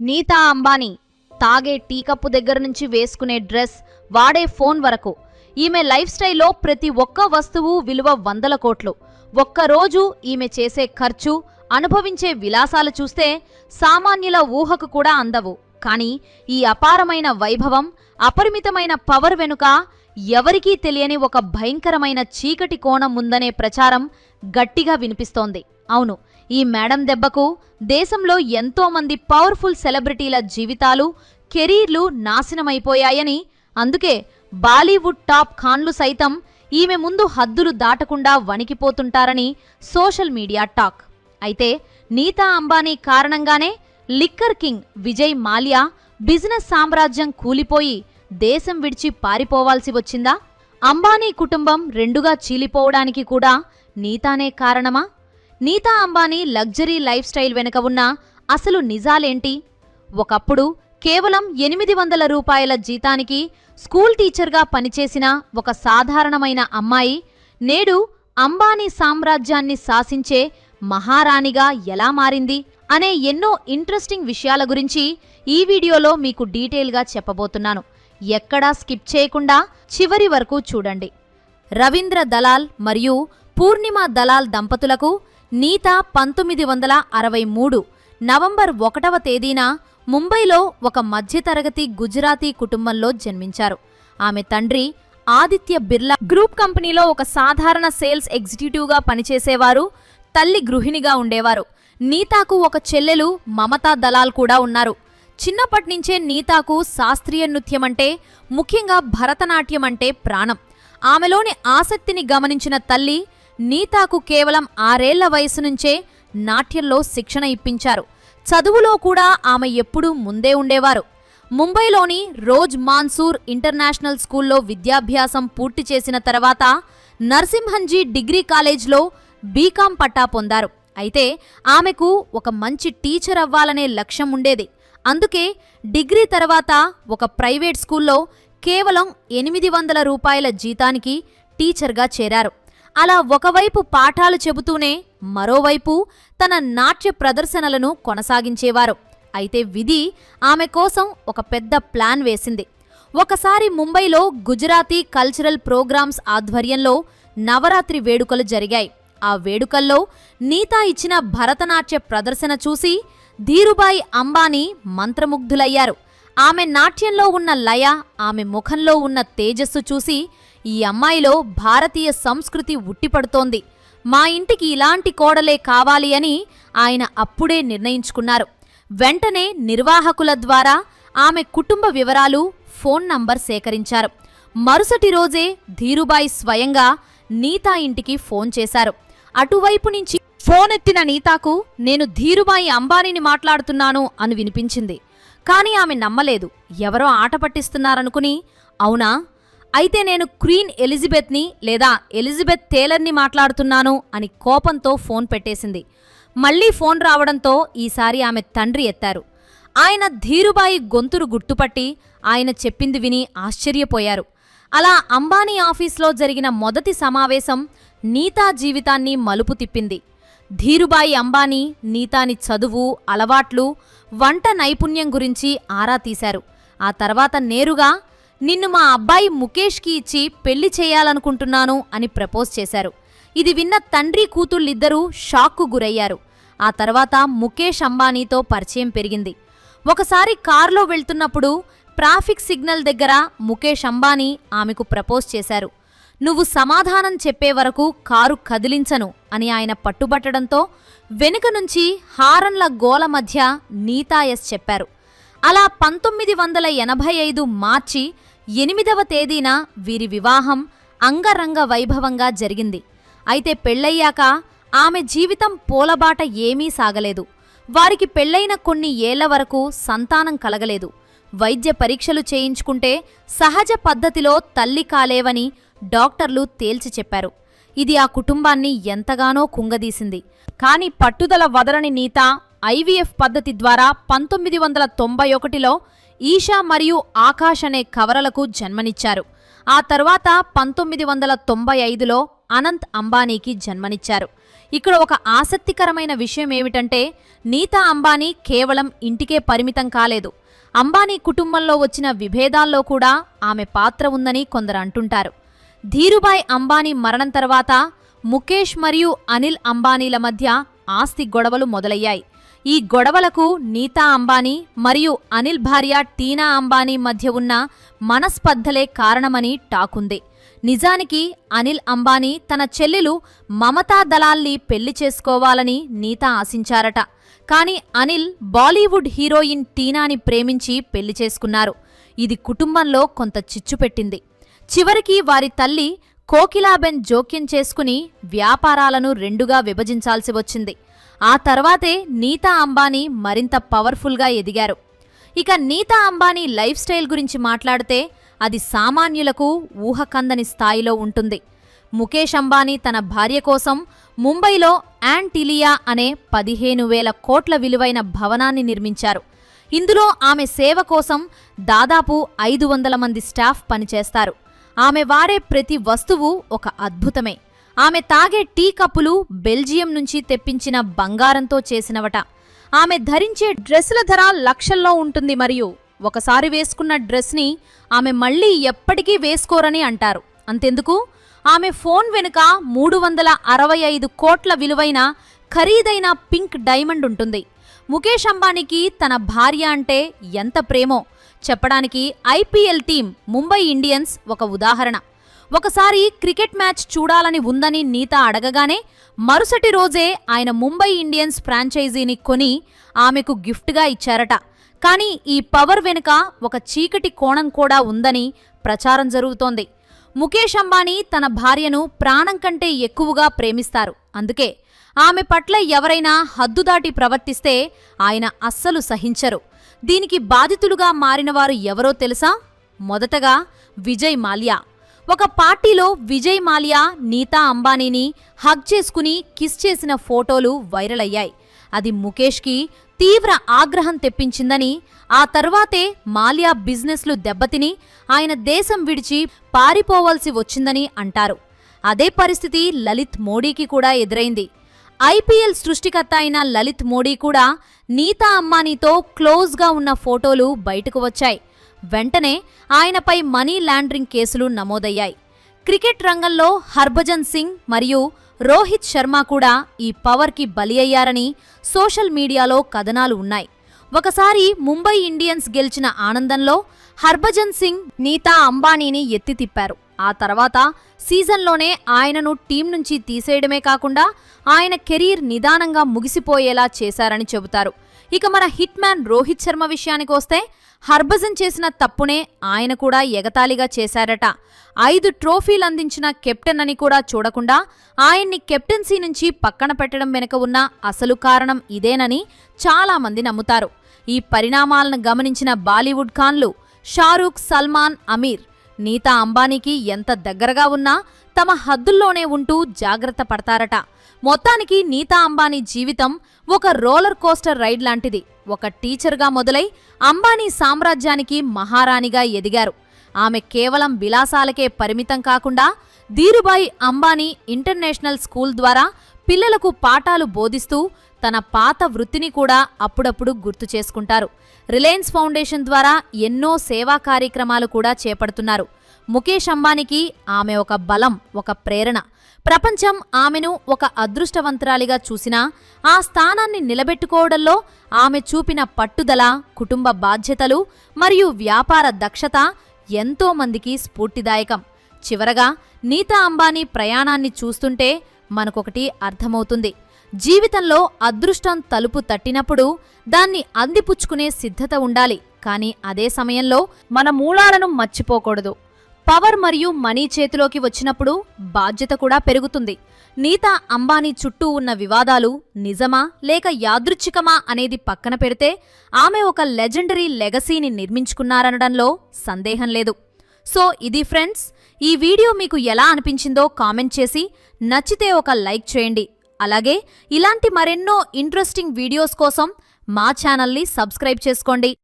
నీతా అంబానీ తాగే tea cup దగ్గర నుంచి వేసుకునే డ్రెస్, వాడే ఫోన్ వరకు ఈమె లైఫ్ స్టైల్లో ప్రతి ఒక్క వస్తువు విలువ వందల కోట్లు. ఒక్కరోజు ఈమె చేసే ఖర్చు, అనుభవించే విలాసాలు చూస్తే సామాన్యుల ఊహకు కూడా అందవు. కానీ ఈ అపారమైన వైభవం, అపరిమితమైన పవర్ వెనుక ఎవరికీ తెలియని ఒక భయంకరమైన చీకటి కోణం ఉందనే ప్రచారం గట్టిగా వినిపిస్తోంది. అవును, ఈ మేడం దెబ్బకు దేశంలో ఎంతో మంది పవర్ఫుల్ సెలబ్రిటీల జీవితాలు, కెరీర్లు నాశనమైపోయాయని, అందుకే బాలీవుడ్ టాప్ ఖాన్లు సైతం ఈమె ముందు హద్దులు దాటకుండా వణికిపోతుంటారని సోషల్ మీడియా టాక్. అయితే నీతా అంబానీ కారణంగానే liquor king Vijay Mallya business సామ్రాజ్యం కూలిపోయి దేశం విడిచి పారిపోవాల్సి వచ్చిందా? అంబానీ కుటుంబం రెండుగా చీలిపోవడానికి కూడా నీతానే కారణమా? Nita Ambani luxury life style వెనుక ఉన్న అసలు నిజాలేంటి? ఒకప్పుడు కేవలం 800 రూపాయల జీతానికి స్కూల్ టీచర్గా పనిచేసిన ఒక సాధారణమైన అమ్మాయి నేడు అంబానీ సామ్రాజ్యాన్ని శాసించే మహారాణిగా ఎలా మారింది అనే ఎన్నో ఇంట్రెస్టింగ్ విషయాల గురించి ఈ వీడియోలో మీకు డీటెయిల్గా చెప్పబోతున్నాను. ఎక్కడా స్కిప్ చేయకుండా చివరి వరకు చూడండి. రవీంద్ర దలాల్ మరియు పూర్ణిమ దలాల్ దంపతులకు నీతా 1963 నవంబర్ 1వ తేదీన ముంబైలో ఒక మధ్యతరగతి గుజరాతీ కుటుంబంలో జన్మించారు. ఆమె తండ్రి ఆదిత్య బిర్లా గ్రూప్ కంపెనీలో ఒక సాధారణ సేల్స్ ఎగ్జిక్యూటివ్గా పనిచేసేవారు. తల్లి గృహిణిగా ఉండేవారు. నీతాకు ఒక చెల్లెలు మమతా దలాల్ కూడా ఉన్నారు. చిన్నప్పటినుంచే నీతాకు శాస్త్రీయ నృత్యం అంటే, ముఖ్యంగా భరతనాట్యం అంటే ప్రాణం. ఆమెలోని ఆసక్తిని గమనించిన తల్లి నీతాకు కేవలం 6 ఏళ్ల వయసు నుంచే నాట్యంలో శిక్షణ ఇప్పించారు. చదువులో కూడా ఆమె ఎప్పుడూ ముందే ఉండేవారు. ముంబైలోని రోజ్ మాన్సూర్ ఇంటర్నేషనల్ స్కూల్లో విద్యాభ్యాసం పూర్తి చేసిన తర్వాత నర్సింహన్జీ డిగ్రీ కాలేజ్లో బీకాం పట్టా పొందారు. అయితే ఆమెకు ఒక మంచి టీచర్ అవ్వాలనే లక్ష్యం ఉండేది. అందుకే డిగ్రీ తర్వాత ఒక ప్రైవేట్ స్కూల్లో కేవలం 800 రూపాయల జీతానికి టీచర్గా చేరారు. అలా ఒకవైపు పాఠాలు చెబుతూనే మరోవైపు తన నాట్య ప్రదర్శనలను కొనసాగించేవారు. అయితే విధి ఆమె కోసం ఒక పెద్ద ప్లాన్ వేసింది. ఒకసారి ముంబైలో గుజరాతీ కల్చరల్ ప్రోగ్రామ్స్ ఆధ్వర్యంలో నవరాత్రి వేడుకలు జరిగాయి. ఆ వేడుకల్లో నీతా ఇచ్చిన భరతనాట్య ప్రదర్శన చూసి ధీరుభాయ్ అంబానీ మంత్రముగ్ధులయ్యారు. ఆమె నాట్యంలో ఉన్న లయ, ఆమె ముఖంలో ఉన్న తేజస్సు చూసి ఈ అమ్మాయిలో భారతీయ సంస్కృతి ఉట్టిపడుతోంది, మా ఇంటికి ఇలాంటి కోడలే కావాలి అని ఆయన అప్పుడే నిర్ణయించుకున్నారు. వెంటనే నిర్వాహకుల ద్వారా ఆమె కుటుంబ వివరాలు, ఫోన్ నంబర్ సేకరించారు. మరుసటి రోజే ధీరుభాయ్ స్వయంగా నీతా ఇంటికి ఫోన్ చేశారు. అటువైపు నుంచి ఫోన్ ఎత్తిన నీతాకు నేను ధీరుభాయ్ అంబానీని మాట్లాడుతున్నాను అని వినిపించింది. కానీ ఆమె నమ్మలేదు. ఎవరో ఆట పట్టిస్తున్నారనుకుని, అవునా, అయితే నేను క్వీన్ ఎలిజబెత్ని లేదా ఎలిజబెత్ టేలర్ని మాట్లాడుతున్నాను అని కోపంతో ఫోన్ పెట్టేసింది. మళ్లీ ఫోన్ రావడంతో ఈసారి ఆమె తండ్రి ఎత్తారు. ఆయన ధీరుభాయ్ గొంతురు గుర్తుపట్టి ఆయన చెప్పింది విని ఆశ్చర్యపోయారు. అలా అంబానీ ఆఫీస్లో జరిగిన మొదటి సమావేశం నీతా జీవితాన్ని మలుపు తిప్పింది. ధీరుభాయ్ అంబానీ నీతాని చదువు, అలవాట్లు, వంట నైపుణ్యం గురించి ఆరా తీశారు. ఆ తర్వాత నేరుగా నిన్ను మా అబ్బాయి ముఖేష్కి ఇచ్చి పెళ్లి చేయాలనుకుంటున్నాను అని ప్రపోజ్ చేశారు. ఇది విన్న తండ్రి కూతుళ్ళిద్దరూ షాక్కు గురయ్యారు. ఆ తర్వాత ముఖేష్ అంబానీతో పరిచయం పెరిగింది. ఒకసారి కారులో వెళ్తున్నప్పుడు ట్రాఫిక్ సిగ్నల్ దగ్గర ముఖేష్ అంబానీ ఆమెకు ప్రపోజ్ చేశారు. నువ్వు సమాధానం చెప్పే వరకు కారు కదిలించను అని ఆయన పట్టుబట్టడంతో వెనుక నుంచి హారన్ల గోల మధ్య నీతా ఎస్ చెప్పారు. అలా 1985 మార్చి 8వ తేదీన వీరి వివాహం అంగరంగ వైభవంగా జరిగింది. అయితే పెళ్లయ్యాక ఆమె జీవితం పోలబాట ఏమీ సాగలేదు. వారికి పెళ్లైన కొన్ని ఏళ్ల వరకు సంతానం కలగలేదు. వైద్య పరీక్షలు చేయించుకుంటే సహజ పద్ధతిలో తల్లి కాలేవని డాక్టర్లు తేల్చి చెప్పారు. ఇది ఆ కుటుంబాన్ని ఎంతగానో కుంగదీసింది. కానీ పట్టుదల వదలని నీతా ఐవీఎఫ్ పద్ధతి ద్వారా 1991లో ఈషా మరియు ఆకాష్ అనే కవరలకు జన్మనిచ్చారు. ఆ తర్వాత 1995లో అనంత్ అంబానీకి జన్మనిచ్చారు. ఇక్కడ ఒక ఆసక్తికరమైన విషయం ఏమిటంటే నీతా అంబానీ కేవలం ఇంటికే పరిమితం కాలేదు. అంబానీ కుటుంబంలో వచ్చిన విభేదాల్లో కూడా ఆమె పాత్ర ఉందని కొందరు అంటుంటారు. ధీరుభాయ్ అంబానీ మరణం తర్వాత ముఖేష్ మరియు అనిల్ అంబానీల మధ్య ఆస్తి గొడవలు మొదలయ్యాయి. ఈ గొడవలకు నీతా అంబానీ మరియు అనిల్ భార్య టీనా అంబానీ మధ్య ఉన్న మనస్పర్ధలే కారణమని టాకుంది. నిజానికి అనిల్ అంబానీ తన చెల్లెలు మమతా దలాల్ని పెళ్లి చేసుకోవాలని నీతా ఆశించారట. కాని అనిల్ బాలీవుడ్ హీరోయిన్ టీనాని ప్రేమించి పెళ్లి చేసుకున్నారు. ఇది కుటుంబంలో కొంత చిచ్చు పెట్టింది. చివరికి వారి తల్లి కోకిలాబెన్ జోక్యం చేసుకుని వ్యాపారాలను రెండుగా విభజించాల్సి వచ్చింది. ఆ తర్వాతే నీతా అంబానీ మరింత పవర్ఫుల్గా ఎదిగారు. ఇక నీతా అంబానీ లైఫ్ స్టైల్ గురించి మాట్లాడితే అది సామాన్యులకు ఊహకందని స్థాయిలో ఉంటుంది. ముఖేష్ అంబానీ తన భార్య కోసం ముంబైలో యాంటిలియా అనే 15,000 కోట్ల విలువైన భవనాన్ని నిర్మించారు. ఇందులో ఆమె సేవ కోసం దాదాపు 500 మంది స్టాఫ్ పనిచేస్తారు. ఆమె వాడే ప్రతి వస్తువు ఒక అద్భుతమే. ఆమె తాగే టీ కప్పులు బెల్జియం నుంచి తెప్పించిన బంగారంతో చేసినవట. ఆమె ధరించే డ్రెస్సుల ధర లక్షల్లో ఉంటుంది. మరియు ఒకసారి వేసుకున్న డ్రెస్ని ఆమె మళ్లీ ఎప్పటికీ వేసుకోరని అంటారు. అంతెందుకు, ఆమె ఫోన్ వెనుక 365 కోట్ల విలువైన ఖరీదైన పింక్ డైమండ్ ఉంటుంది. ముఖేష్ అంబానీకి తన భార్య అంటే ఎంత ప్రేమో చెప్పడానికి ఐపీఎల్ టీం ముంబై ఇండియన్స్ ఒక ఉదాహరణ. ఒకసారి క్రికెట్ మ్యాచ్ చూడాలని ఉందని నీతా అడగగానే మరుసటి రోజే ఆయన ముంబై ఇండియన్స్ ఫ్రాంచైజీని కొని ఆమెకు గిఫ్ట్గా ఇచ్చారట. కానీ ఈ పవర్ వెనుక ఒక చీకటి కోణం కూడా ఉందని ప్రచారం జరుగుతోంది. ముఖేష్ అంబానీ తన భార్యను ప్రాణం కంటే ఎక్కువగా ప్రేమిస్తారు. అందుకే ఆమె పట్ల ఎవరైనా హద్దుదాటి ప్రవర్తిస్తే ఆయన అస్సలు సహించరు. దీనికి బాధితులుగా మారినవారు ఎవరో తెలుసా? మొదటగా విజయ్ మాల్యా. ఒక పార్టీలో విజయ్ మాల్యా నీతా అంబానీని హగ్ చేసుకుని కిస్ చేసిన ఫోటోలు వైరల్ అయ్యాయి. అది ముఖేష్కి తీవ్ర ఆగ్రహం తెప్పించిందని, ఆ తర్వాతే మాల్యా బిజినెస్లు దెబ్బతిని ఆయన దేశం విడిచి పారిపోవలసి వచ్చిందని అంటారు. అదే పరిస్థితి లలిత్ మోడీకి కూడా ఎదురైంది. ఐపీఎల్ సృష్టికర్త అయిన లలిత్ మోడీ కూడా నీతా అంబానీతో క్లోజ్గా ఉన్న ఫోటోలు బయటకు వచ్చాయి. వెంటనే ఆయనపై మనీ లాండరింగ్ కేసులు నమోదయ్యాయి. క్రికెట్ రంగంలో హర్భజన్ సింగ్ మరియు రోహిత్ శర్మ కూడా ఈ పవర్కి బలి అయ్యారని సోషల్ మీడియాలో కథనాలు ఉన్నాయి. ఒకసారి ముంబై ఇండియన్స్ గెలిచిన ఆనందంలో హర్భజన్ సింగ్ నీతా అంబానీని ఎత్తి తిప్పారు. ఆ తర్వాత సీజన్లోనే ఆయనను టీం నుంచి తీసేయడమే కాకుండా ఆయన కెరీర్ నిదానంగా ముగిసిపోయేలా చేశారని చెబుతారు. ఇక మన హిట్ మ్యాన్ రోహిత్ శర్మ విషయానికి వస్తే హర్భజన్ చేసిన తప్పునే ఆయన కూడా ఎగతాళిగా చేశారట. 5 ట్రోఫీలు అందించిన కెప్టెన్ అని కూడా చూడకుండా ఆయన్ని కెప్టెన్సీ నుంచి పక్కన పెట్టడం వెనుక ఉన్న అసలు కారణం ఇదేనని చాలామంది నమ్ముతారు. ఈ పరిణామాలను గమనించిన బాలీవుడ్ ఖాన్లు షారూఖ్, సల్మాన్, అమీర్ నీతా అంబానీకి ఎంత దగ్గరగా ఉన్నా తమ హద్దుల్లోనే ఉంటూ జాగ్రత్త పడతారట. మొత్తానికి నీతా అంబానీ జీవితం ఒక రోలర్ కోస్టర్ రైడ్ లాంటిది. ఒక టీచర్గా మొదలై అంబానీ సామ్రాజ్యానికి మహారాణిగా ఎదిగారు. ఆమె కేవలం విలాసాలకే పరిమితం కాకుండా ధీరుభాయ్ అంబానీ ఇంటర్నేషనల్ స్కూల్ ద్వారా పిల్లలకు పాఠాలు బోధిస్తూ తన పాత వృత్తిని కూడా అప్పుడప్పుడు గుర్తు చేసుకుంటారు. రిలయన్స్ ఫౌండేషన్ ద్వారా ఎన్నో సేవా కార్యక్రమాలు కూడా చేపడుతున్నారు. ముఖేష్ అంబానీకి ఆమె ఒక బలం, ఒక ప్రేరణ. ప్రపంచం ఆమెను ఒక అదృష్టవంతురాలిగా చూసినా ఆ స్థానాన్ని నిలబెట్టుకోవడంలో ఆమె చూపిన పట్టుదల, కుటుంబ బాధ్యతలు మరియు వ్యాపార దక్షత ఎంతో మందికి స్ఫూర్తిదాయకం. చివరగా నీతా అంబానీ ప్రయాణాన్ని చూస్తుంటే మనకొకటి అర్థమవుతుంది. జీవితంలో అదృష్టం తలుపు తట్టినప్పుడు దాన్ని అందిపుచ్చుకునే సిద్ధత ఉండాలి. కానీ అదే సమయంలో మన మూలాలను మర్చిపోకూడదు. పవర్ మరియు మనీ చేతిలోకి వచ్చినప్పుడు బాధ్యత కూడా పెరుగుతుంది. నీతా అంబానీ చుట్టూ ఉన్న వివాదాలు నిజమా లేక యాదృచ్ఛికమా అనేది పక్కన పెడితే ఆమె ఒక లెజెండరీ లెగసీని నిర్మించుకున్నారనడంలో సందేహం లేదు. సో ఇది ఫ్రెండ్స్, ఈ వీడియో మీకు ఎలా అనిపించిందో కామెంట్ చేసి నచ్చితే ఒక లైక్ చేయండి. అలాగే ఇలాంటి మరెన్నో ఇంట్రెస్టింగ్ వీడియోస్ కోసం మా ఛానల్ని సబ్స్క్రైబ్ చేసుకోండి.